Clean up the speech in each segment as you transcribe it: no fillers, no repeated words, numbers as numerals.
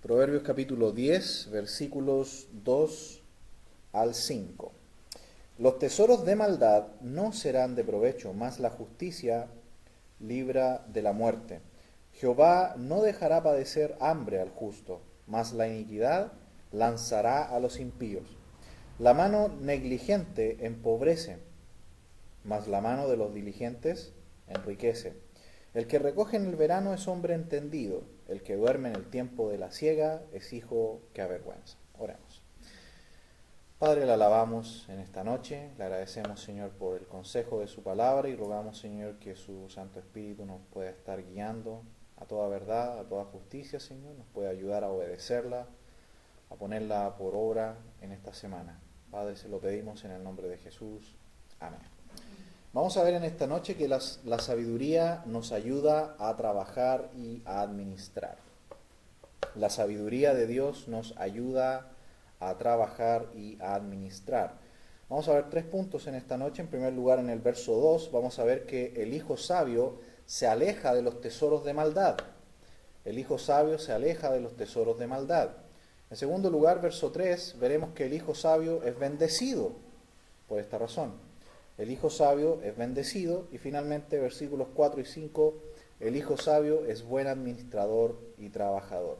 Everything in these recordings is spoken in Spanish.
Proverbios capítulo 10, versículos 2 al 5. Los tesoros de maldad no serán de provecho, mas la justicia libra de la muerte. Jehová no dejará padecer hambre al justo, mas la iniquidad lanzará a los impíos. La mano negligente empobrece, mas la mano de los diligentes enriquece. El que recoge en el verano es hombre entendido, el que duerme en el tiempo de la siega es hijo que avergüenza. Oremos. Padre, le alabamos en esta noche, le agradecemos, Señor, por el consejo de su palabra y rogamos, Señor, que su Santo Espíritu nos pueda estar guiando a toda verdad, a toda justicia, Señor, nos pueda ayudar a obedecerla, a ponerla por obra en esta semana. Padre, se lo pedimos en el nombre de Jesús. Amén. Vamos a ver en esta noche que la sabiduría nos ayuda a trabajar y a administrar. La sabiduría de Dios nos ayuda a trabajar y a administrar. Vamos a ver 3 puntos en esta noche. En primer lugar, en el verso 2, vamos a ver que el hijo sabio se aleja de los tesoros de maldad. El hijo sabio se aleja de los tesoros de maldad. En segundo lugar, verso 3, veremos que el hijo sabio es bendecido por esta razón. El hijo sabio es bendecido. Y finalmente, versículos 4 y 5, el hijo sabio es buen administrador y trabajador.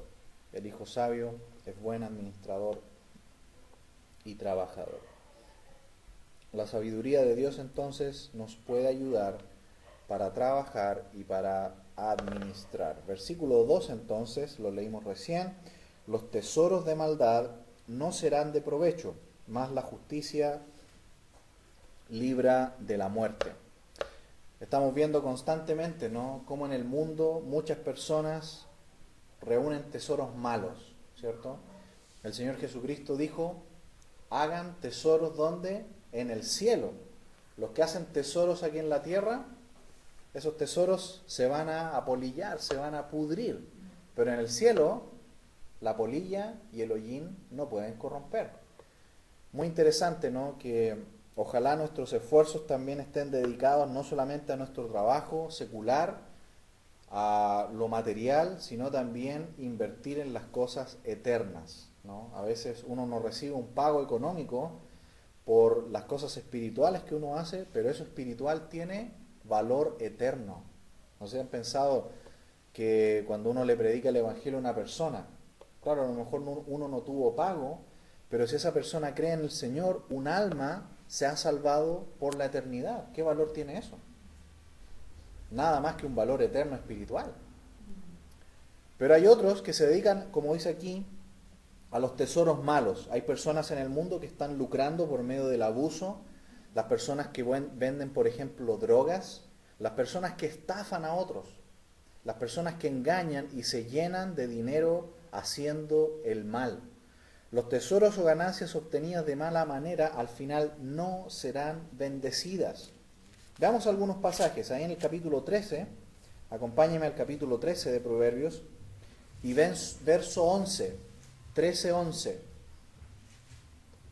El hijo sabio es buen administrador y trabajador. La sabiduría de Dios entonces nos puede ayudar para trabajar y para administrar. Versículo 2 entonces, lo leímos recién, los tesoros de maldad no serán de provecho, mas la justicia libra de la muerte. Estamos viendo constantemente, ¿no?, cómo en el mundo muchas personas reúnen tesoros malos, ¿cierto? El Señor Jesucristo dijo, hagan tesoros ¿dónde? En el cielo. Los que hacen tesoros aquí en la tierra, esos tesoros se van a apolillar, se van a pudrir. Pero en el cielo, la polilla y el hollín no pueden corromper. Muy interesante, ¿no?, que ojalá nuestros esfuerzos también estén dedicados no solamente a nuestro trabajo secular, a lo material, sino también invertir en las cosas eternas, ¿no? A veces uno no recibe un pago económico por las cosas espirituales que uno hace, pero eso espiritual tiene valor eterno. ¿No se han pensado que cuando uno le predica el evangelio a una persona, claro, a lo mejor uno no tuvo pago, pero si esa persona cree en el Señor, un alma se ha salvado por la eternidad? ¿Qué valor tiene eso? Nada más que un valor eterno espiritual. Pero hay otros que se dedican, como dice aquí, a los tesoros malos. Hay personas en el mundo que están lucrando por medio del abuso, las personas que venden, por ejemplo, drogas, las personas que estafan a otros, las personas que engañan y se llenan de dinero haciendo el mal. Los tesoros o ganancias obtenidas de mala manera al final no serán bendecidas. Veamos algunos pasajes. Ahí en el capítulo 13, acompáñenme al capítulo 13 de Proverbios, y verso 11, 13:11.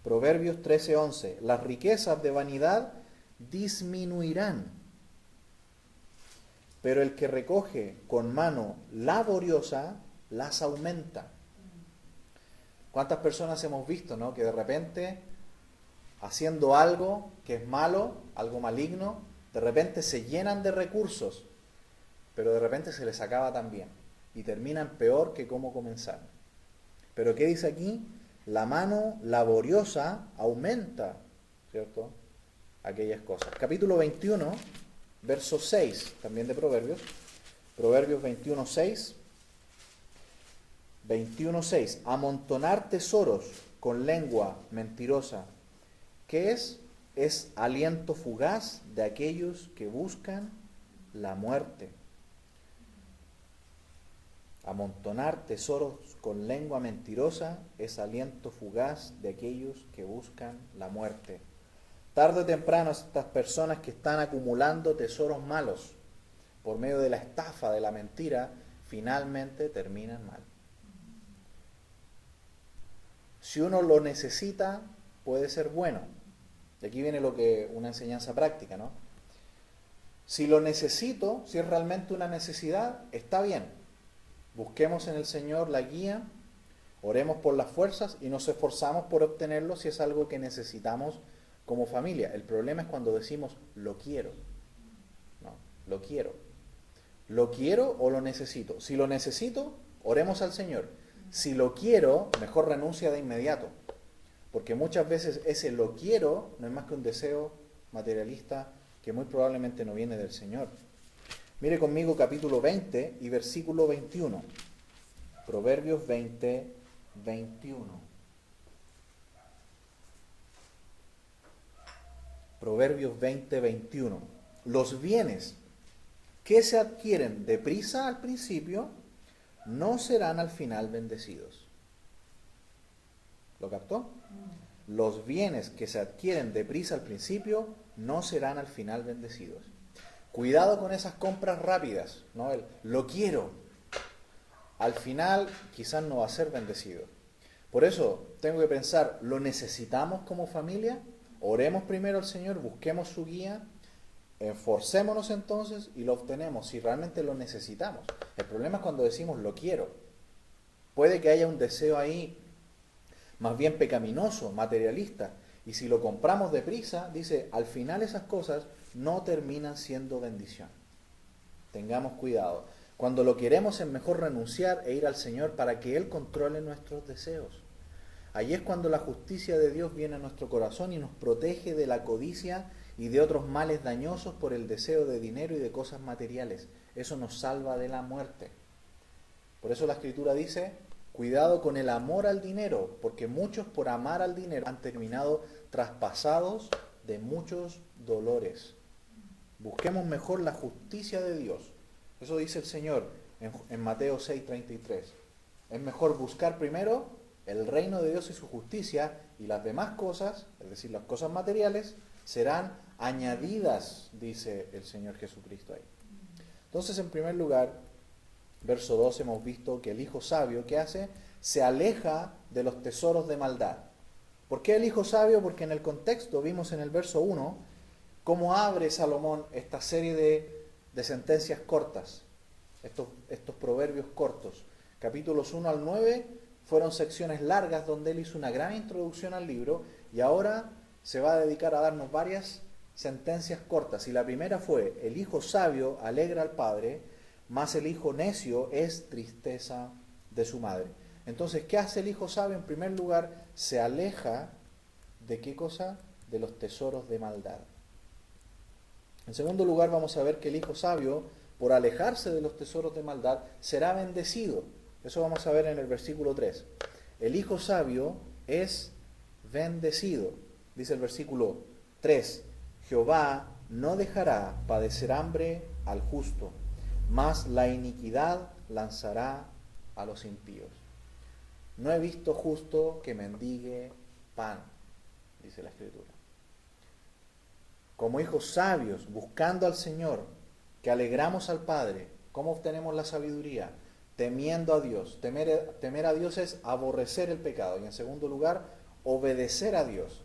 Proverbios 13:11. Las riquezas de vanidad disminuirán, pero el que recoge con mano laboriosa las aumenta. ¿Cuántas personas hemos visto, ¿no?, que de repente, haciendo algo que es malo, algo maligno, de repente se llenan de recursos, pero de repente se les acaba también y terminan peor que como comenzaron? Pero ¿qué dice aquí? La mano laboriosa aumenta, ¿cierto?, aquellas cosas. Capítulo 21, verso 6, también de Proverbios. Proverbios 21:6. 21:6. Amontonar tesoros con lengua mentirosa. ¿Qué es? Es aliento fugaz de aquellos que buscan la muerte. Amontonar tesoros con lengua mentirosa es aliento fugaz de aquellos que buscan la muerte. Tarde o temprano estas personas que están acumulando tesoros malos por medio de la estafa, de la mentira, finalmente terminan mal. Si uno lo necesita, puede ser bueno. Y aquí viene una enseñanza práctica, ¿no? Si lo necesito, si es realmente una necesidad, está bien. Busquemos en el Señor la guía, Oremos por las fuerzas y nos esforzamos por obtenerlo si es algo que necesitamos como familia. El problema es cuando decimos lo quiero. No, lo quiero. ¿Lo quiero o lo necesito? Si lo necesito, oremos al Señor. Si lo quiero, mejor renuncia de inmediato. Porque muchas veces ese lo quiero no es más que un deseo materialista que muy probablemente no viene del Señor. Mire conmigo capítulo 20 y versículo 21. Proverbios 20, 21. Proverbios 20, 21. Los bienes que se adquieren deprisa al principio no serán al final bendecidos. ¿Lo captó? Los bienes que se adquieren deprisa al principio no serán al final bendecidos. Cuidado con esas compras rápidas, ¿no? Lo quiero. Al final quizás no va a ser bendecido. Por eso tengo que pensar, ¿lo necesitamos como familia? Oremos primero al Señor, busquemos su guía, esforcémonos entonces y lo obtenemos si realmente lo necesitamos. El problema es cuando decimos lo quiero. Puede que haya un deseo ahí más bien pecaminoso, materialista, y si lo compramos deprisa, dice, al final esas cosas no terminan siendo bendición. Tengamos cuidado. Cuando lo queremos es mejor renunciar e ir al Señor para que Él controle nuestros deseos. Allí es cuando la justicia de Dios viene a nuestro corazón y nos protege de la codicia y de otros males dañosos por el deseo de dinero y de cosas materiales. Eso nos salva de la muerte. Por eso la Escritura dice, cuidado con el amor al dinero, porque muchos por amar al dinero han terminado traspasados de muchos dolores. Busquemos mejor la justicia de Dios. Eso dice el Señor en Mateo 6:33. Es mejor buscar primero el reino de Dios y su justicia, y las demás cosas, es decir, las cosas materiales, serán añadidas, dice el Señor Jesucristo ahí. Entonces, en primer lugar, verso 2, hemos visto que el hijo sabio, ¿qué hace? Se aleja de los tesoros de maldad. ¿Por qué el hijo sabio? Porque en el contexto vimos en el verso 1 cómo abre Salomón esta serie de sentencias cortas, estos proverbios cortos. Capítulos 1 al 9 fueron secciones largas donde él hizo una gran introducción al libro y ahora se va a dedicar a darnos varias sentencias cortas. Y la primera fue, el hijo sabio alegra al padre, mas el hijo necio es tristeza de su madre. Entonces, ¿qué hace el hijo sabio? En primer lugar, se aleja de ¿qué cosa? De los tesoros de maldad. En segundo lugar, vamos a ver que el hijo sabio, por alejarse de los tesoros de maldad, será bendecido. Eso vamos a ver en el versículo 3. El hijo sabio es bendecido. Dice el versículo 3, Jehová no dejará padecer hambre al justo, mas la iniquidad lanzará a los impíos. No he visto justo que mendigue pan, dice la Escritura. Como hijos sabios, buscando al Señor, que alegramos al Padre, ¿cómo obtenemos la sabiduría? Temiendo a Dios. Temer a Dios es aborrecer el pecado. Y en segundo lugar, obedecer a Dios.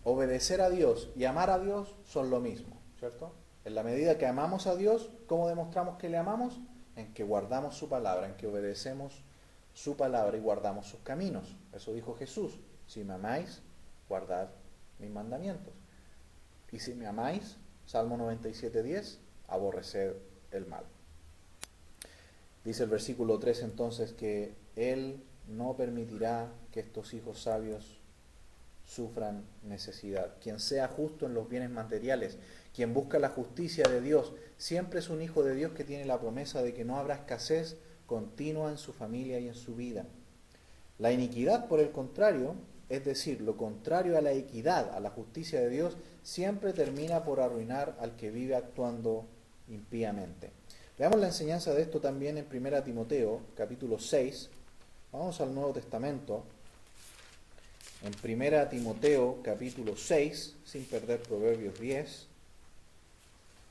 Obedecer a Dios y amar a Dios son lo mismo, ¿cierto? En la medida que amamos a Dios, ¿cómo demostramos que le amamos? En que guardamos su palabra, en que obedecemos su palabra y guardamos sus caminos. Eso dijo Jesús. Si me amáis, guardad mis mandamientos. Y si me amáis, Salmo 97:10, aborreced el mal. Dice el versículo 3 entonces que Él no permitirá que estos hijos sabios sufran necesidad. Quien sea justo en los bienes materiales, quien busca la justicia de Dios, siempre es un hijo de Dios que tiene la promesa de que no habrá escasez continua en su familia y en su vida. La iniquidad, por el contrario, es decir, lo contrario a la equidad, a la justicia de Dios, siempre termina por arruinar al que vive actuando impíamente. Veamos la enseñanza de esto también en 1 Timoteo, capítulo 6. Vamos al Nuevo Testamento. En 1 Timoteo, capítulo 6, sin perder Proverbios 10.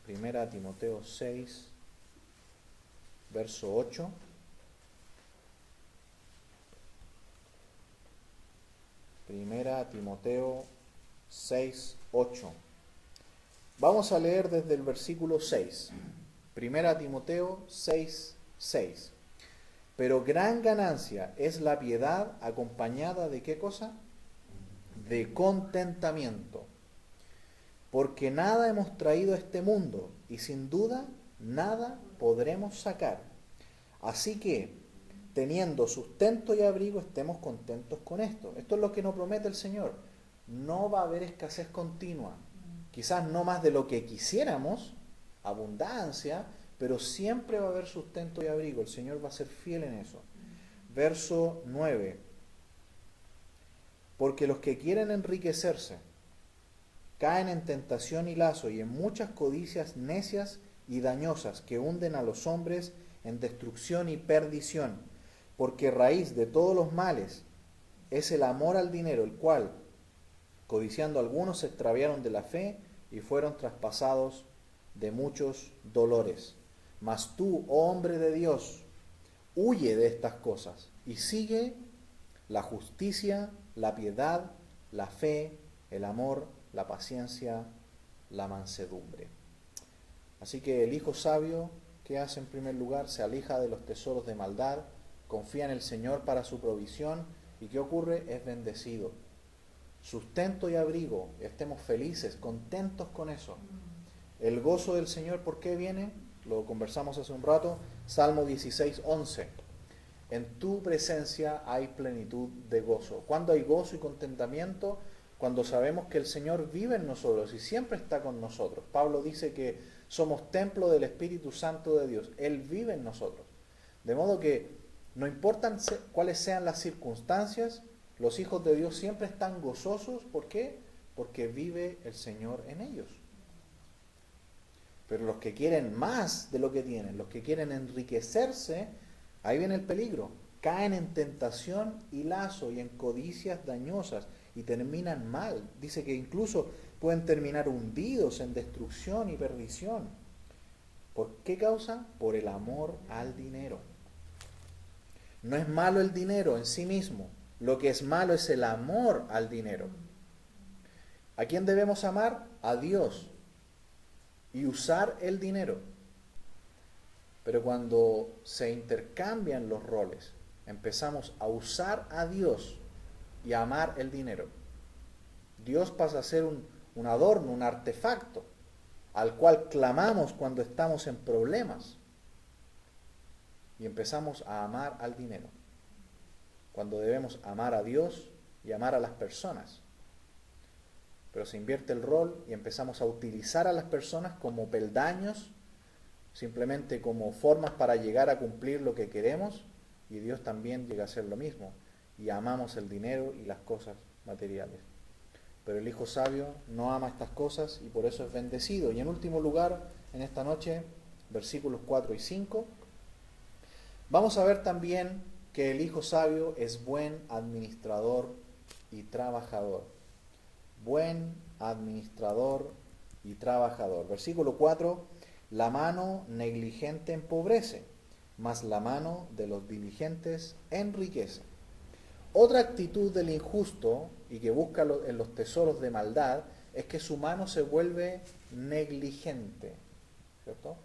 1 Timoteo 6, verso 8. Primera Timoteo 6, 8. Vamos a leer desde el versículo 6. Primera Timoteo 6, 6. Pero gran ganancia es la piedad acompañada de ¿qué cosa? De contentamiento. Porque nada hemos traído a este mundo y sin duda nada podremos sacar. Así que, teniendo sustento y abrigo, estemos contentos con esto. Esto es lo que nos promete el Señor. No va a haber escasez continua. Quizás no más de lo que quisiéramos, abundancia, pero siempre va a haber sustento y abrigo. El Señor va a ser fiel en eso. Verso 9. Porque los que quieren enriquecerse caen en tentación y lazo y en muchas codicias necias y dañosas que hunden a los hombres en destrucción y perdición, porque raíz de todos los males es el amor al dinero, el cual, codiciando algunos, se extraviaron de la fe y fueron traspasados de muchos dolores. Mas tú, oh hombre de Dios, huye de estas cosas y sigue la justicia, la piedad, la fe, el amor, la paciencia, la mansedumbre. Así que el hijo sabio, ¿qué hace en primer lugar? Se aleja de los tesoros de maldad, confía en el Señor para su provisión y ¿qué ocurre? Es bendecido. Sustento y abrigo, estemos felices, contentos con eso. El gozo del Señor, ¿por qué viene? Lo conversamos hace un rato, Salmo 16:11. En tu presencia hay plenitud de gozo. ¿Cuándo hay gozo y contentamiento? Cuando sabemos que el Señor vive en nosotros y siempre está con nosotros. Pablo dice que somos templo del Espíritu Santo de Dios. Él vive en nosotros. De modo que no importan cuáles sean las circunstancias, los hijos de Dios siempre están gozosos. ¿Por qué? Porque vive el Señor en ellos. Pero los que quieren más de lo que tienen, los que quieren enriquecerse, ahí viene el peligro. Caen en tentación y lazo y en codicias dañosas y terminan mal. Dice que incluso pueden terminar hundidos en destrucción y perdición. ¿Por qué causa? Por el amor al dinero. No es malo el dinero en sí mismo. Lo que es malo es el amor al dinero. ¿A quién debemos amar? A Dios. Y usar el dinero. Pero cuando se intercambian los roles, empezamos a usar a Dios y a amar el dinero. Dios pasa a ser un adorno, un artefacto, al cual clamamos cuando estamos en problemas. Y empezamos a amar al dinero. Cuando debemos amar a Dios y amar a las personas. Pero se invierte el rol y empezamos a utilizar a las personas como peldaños, simplemente como formas para llegar a cumplir lo que queremos, y Dios también llega a hacer lo mismo, y amamos el dinero y las cosas materiales. Pero el hijo sabio no ama estas cosas y por eso es bendecido. Y en último lugar, en esta noche, versículos 4 y 5, vamos a ver también que el hijo sabio es buen administrador y trabajador. Buen administrador y trabajador. Versículo 4, la mano negligente empobrece, mas la mano de los diligentes enriquece. Otra actitud del injusto y que busca en los tesoros de maldad es que su mano se vuelve negligente, ¿cierto?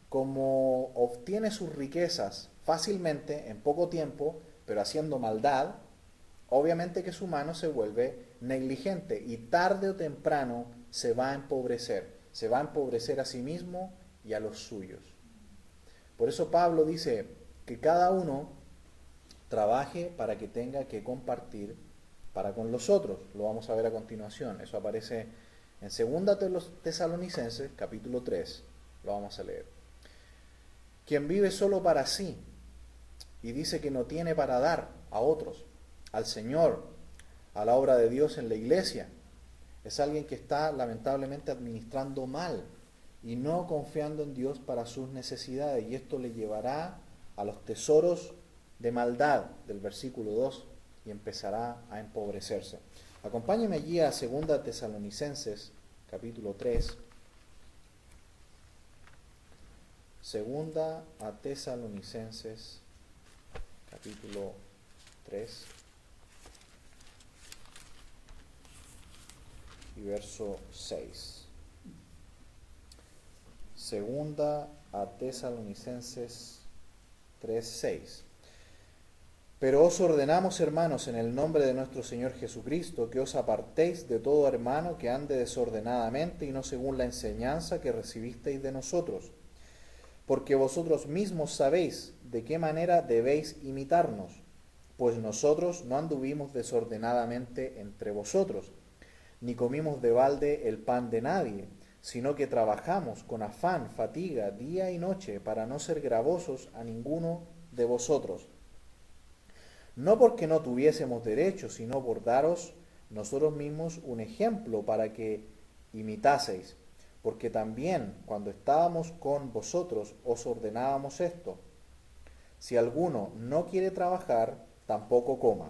Como obtiene sus riquezas fácilmente, en poco tiempo, pero haciendo maldad, obviamente que su mano se vuelve negligente y tarde o temprano se va a empobrecer a sí mismo y a los suyos. Por eso Pablo dice que cada uno trabaje para que tenga que compartir para con los otros. Lo vamos a ver a continuación. Eso aparece en 2 Tesalonicenses, capítulo 3. Lo vamos a leer. Quien vive solo para sí y dice que no tiene para dar a otros, al Señor, a la obra de Dios en la iglesia, es alguien que está lamentablemente administrando mal y no confiando en Dios para sus necesidades, y esto le llevará a los tesoros de maldad del versículo 2 y empezará a empobrecerse. Acompáñenme allí a 2 Tesalonicenses capítulo 3. Segunda a Tesalonicenses capítulo 3 y verso 6. Segunda a Tesalonicenses 3:6. Pero os ordenamos, hermanos, en el nombre de nuestro Señor Jesucristo, que os apartéis de todo hermano que ande desordenadamente y no según la enseñanza que recibisteis de nosotros, porque vosotros mismos sabéis de qué manera debéis imitarnos, pues nosotros no anduvimos desordenadamente entre vosotros, ni comimos de balde el pan de nadie, sino que trabajamos con afán, fatiga, día y noche, para no ser gravosos a ninguno de vosotros. No porque no tuviésemos derecho, sino por daros nosotros mismos un ejemplo para que imitaseis. Porque también cuando estábamos con vosotros os ordenábamos esto: si alguno no quiere trabajar, tampoco coma.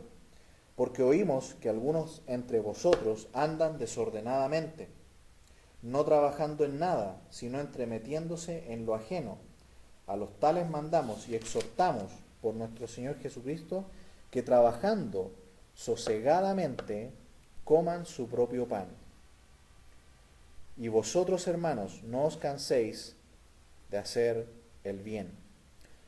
Porque oímos que algunos entre vosotros andan desordenadamente, no trabajando en nada, sino entremetiéndose en lo ajeno. A los tales mandamos y exhortamos por nuestro Señor Jesucristo que trabajando sosegadamente coman su propio pan. Y vosotros, hermanos, no os canséis de hacer el bien.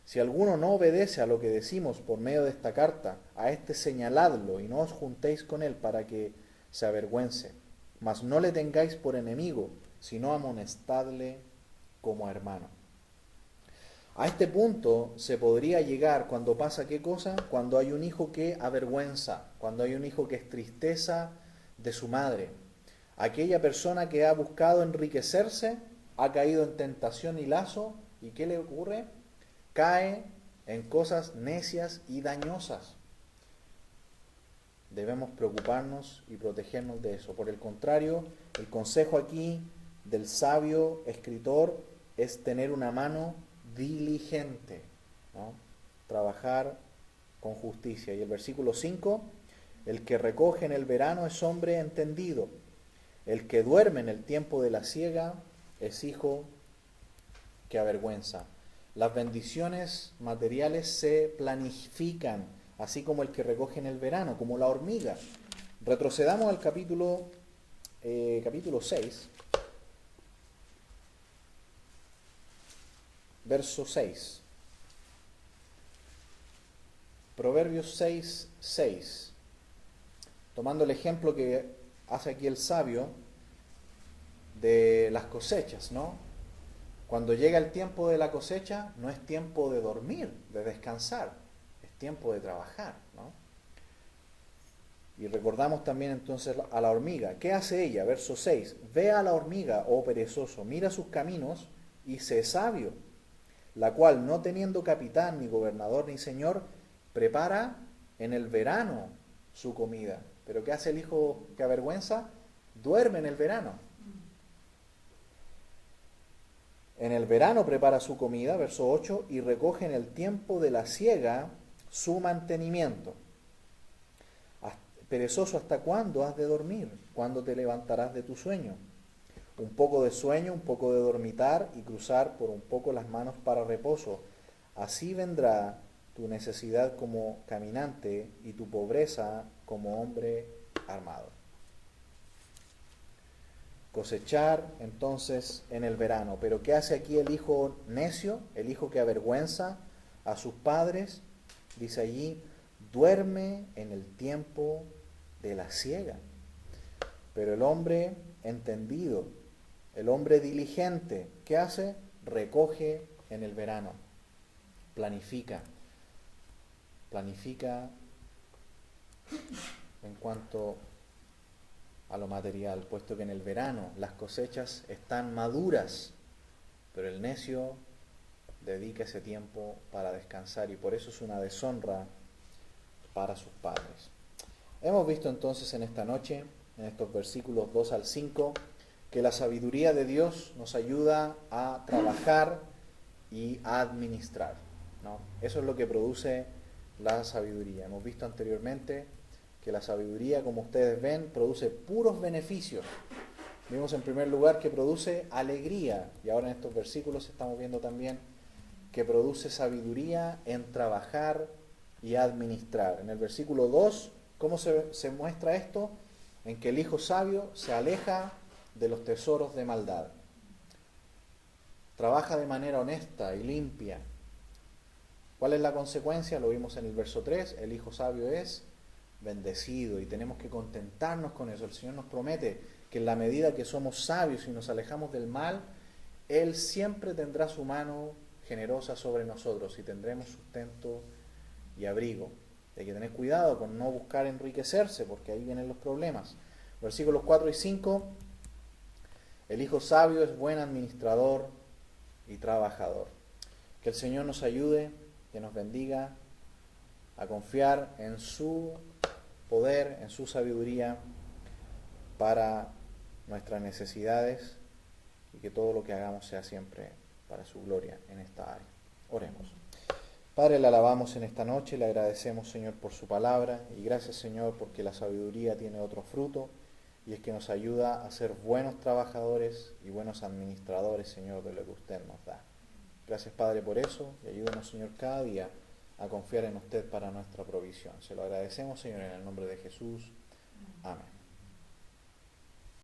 Si alguno no obedece a lo que decimos por medio de esta carta, a éste señaladlo y no os juntéis con él para que se avergüence. Mas no le tengáis por enemigo, sino amonestadle como a hermano. A este punto se podría llegar cuando pasa ¿qué cosa? Cuando hay un hijo que avergüenza, cuando hay un hijo que es tristeza de su madre. Aquella persona que ha buscado enriquecerse, ha caído en tentación y lazo, ¿y qué le ocurre? Cae en cosas necias y dañosas. Debemos preocuparnos y protegernos de eso. Por el contrario, el consejo aquí del sabio escritor es tener una mano diligente, ¿no? Trabajar con justicia. Y el versículo 5, el que recoge en el verano es hombre entendido, el que duerme en el tiempo de la siega es hijo que avergüenza. Las bendiciones materiales se planifican, así como el que recoge en el verano, como la hormiga. Retrocedamos al capítulo 6, verso 6. Proverbios 6, 6. Tomando el ejemplo que hace aquí el sabio de las cosechas, ¿no? Cuando llega el tiempo de la cosecha, no es tiempo de dormir, de descansar, es tiempo de trabajar, ¿no? Y recordamos también entonces a la hormiga. ¿Qué hace ella? Verso 6. Ve a la hormiga, oh perezoso, mira sus caminos y sé sabio, la cual, no teniendo capitán, ni gobernador, ni señor, prepara en el verano su comida. ¿Pero qué hace el hijo que avergüenza? Duerme en el verano. En el verano prepara su comida, verso 8, y recoge en el tiempo de la siega su mantenimiento. Perezoso, ¿hasta cuándo has de dormir? ¿Cuándo te levantarás de tu sueño? Un poco de sueño, un poco de dormitar y cruzar por un poco las manos para reposo. Así vendrá tu necesidad como caminante y tu pobreza como hombre armado. Cosechar entonces en el verano. Pero ¿qué hace aquí el hijo necio, el hijo que avergüenza a sus padres? Dice allí, duerme en el tiempo de la siega. Pero el hombre entendido, el hombre diligente, ¿qué hace? Recoge en el verano. Planifica en cuanto a lo material, puesto que en el verano las cosechas están maduras, pero el necio dedica ese tiempo para descansar y por eso es una deshonra para sus padres. Hemos visto entonces en esta noche, en estos versículos 2 al 5, que la sabiduría de Dios nos ayuda a trabajar y a administrar, ¿no? Eso es lo que produce la sabiduría. Hemos visto anteriormente que la sabiduría, como ustedes ven, produce puros beneficios. Vimos en primer lugar que produce alegría, y ahora en estos versículos estamos viendo también que produce sabiduría en trabajar y administrar. En el versículo 2, ¿cómo se muestra esto? En que el hijo sabio se aleja de los tesoros de maldad. Trabaja de manera honesta y limpia. ¿Cuál es la consecuencia? Lo vimos en el verso 3, el hijo sabio es bendecido y tenemos que contentarnos con eso. El Señor nos promete que en la medida que somos sabios y nos alejamos del mal, Él siempre tendrá su mano generosa sobre nosotros y tendremos sustento y abrigo. Hay que tener cuidado con no buscar enriquecerse, porque ahí vienen los problemas. Versículos 4 y 5, el hijo sabio es buen administrador y trabajador. Que el Señor nos ayude, que nos bendiga a confiar en su poder, en su sabiduría para nuestras necesidades y que todo lo que hagamos sea siempre para su gloria en esta área. Oremos. Padre, le alabamos en esta noche, le agradecemos, Señor, por su palabra y gracias, Señor, porque la sabiduría tiene otro fruto y es que nos ayuda a ser buenos trabajadores y buenos administradores, Señor, de lo que usted nos da. Gracias, Padre, por eso y ayúdanos, Señor, cada día a confiar en usted para nuestra provisión. Se lo agradecemos, Señor, en el nombre de Jesús. Amén.